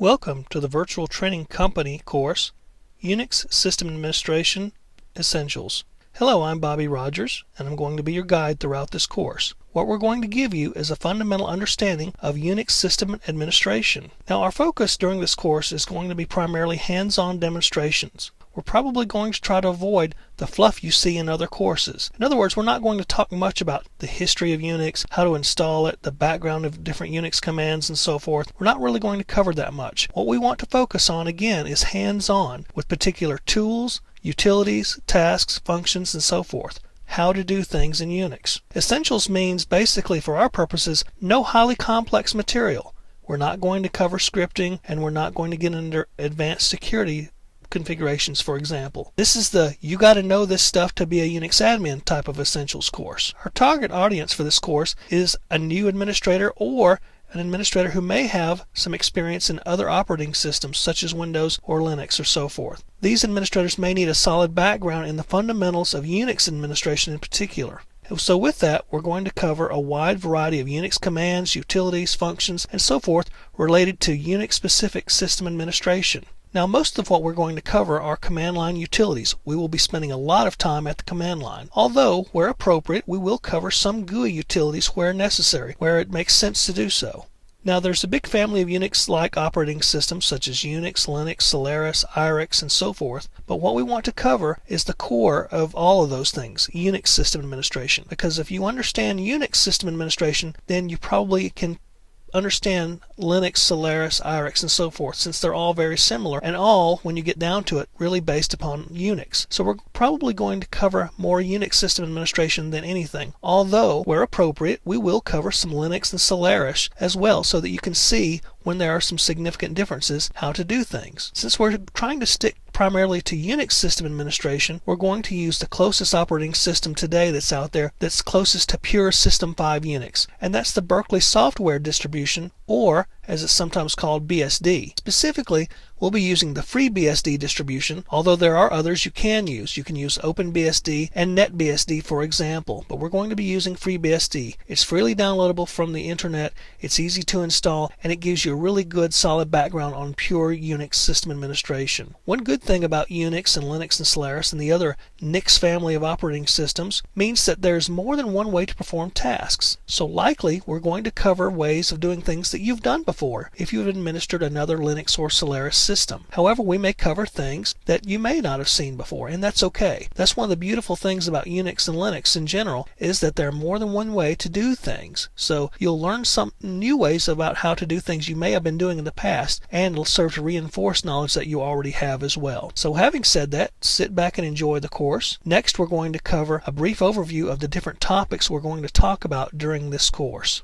Welcome to the Virtual Training Company course, Unix System Administration Essentials. Hello, I'm Bobby Rogers, and I'm going to be your guide throughout this course. What we're going to give you is a fundamental understanding of Unix system administration. Now, our focus during this course is going to be primarily hands-on demonstrations. We're probably going to try to avoid the fluff you see in other courses. In other words, we're not going to talk much about the history of Unix, how to install it, the background of different Unix commands, and so forth. We're not really going to cover that much. What we want to focus on, again, is hands-on with particular tools, utilities, tasks, functions, and so forth. How to do things in Unix. Essentials means basically, for our purposes, no highly complex material. We're not going to cover scripting, and we're not going to get into advanced security configurations, for example. This is the you got to know this stuff to be a Unix admin type of essentials course. Our target audience for this course is a new administrator or an administrator who may have some experience in other operating systems such as Windows or Linux or so forth. These administrators may need a solid background in the fundamentals of Unix administration in particular. So with that, we're going to cover a wide variety of Unix commands, utilities, functions, and so forth related to Unix-specific system administration. Now, most of what we're going to cover are command line utilities. We will be spending a lot of time at the command line. Although, where appropriate, we will cover some GUI utilities where necessary, where it makes sense to do so. Now, there's a big family of Unix-like operating systems such as Unix, Linux, Solaris, IRIX, and so forth. But what we want to cover is the core of all of those things, Unix system administration. Because if you understand Unix system administration, then you probably can understand Linux, Solaris, IRIX, and so forth, since they're all very similar and all, when you get down to it, really based upon Unix. So we're probably going to cover more Unix system administration than anything. Although, where appropriate, we will cover some Linux and Solaris as well, so that you can see when there are some significant differences how to do things. Since we're trying to stick primarily to Unix system administration, we're going to use the closest operating system today that's out there that's closest to pure System 5 Unix, and that's the Berkeley software distribution, or as it's sometimes called, BSD. Specifically, we'll be using the FreeBSD distribution, although there are others you can use. You can use OpenBSD and NetBSD, for example, but we're going to be using FreeBSD. It's freely downloadable from the internet, it's easy to install, and it gives you a really good solid background on pure Unix system administration. One good thing about Unix and Linux and Solaris and the other Nix family of operating systems means that there's more than one way to perform tasks. So likely we're going to cover ways of doing things that you've done before if you've administered another Linux or Solaris system. However, we may cover things that you may not have seen before, and that's okay. That's one of the beautiful things about Unix and Linux in general, is that there are more than one way to do things. So you'll learn some new ways about how to do things you may have been doing in the past, and it'll serve to reinforce knowledge that you already have as well. So having said that, sit back and enjoy the course. Next, we're going to cover a brief overview of the different topics we're going to talk about during this course.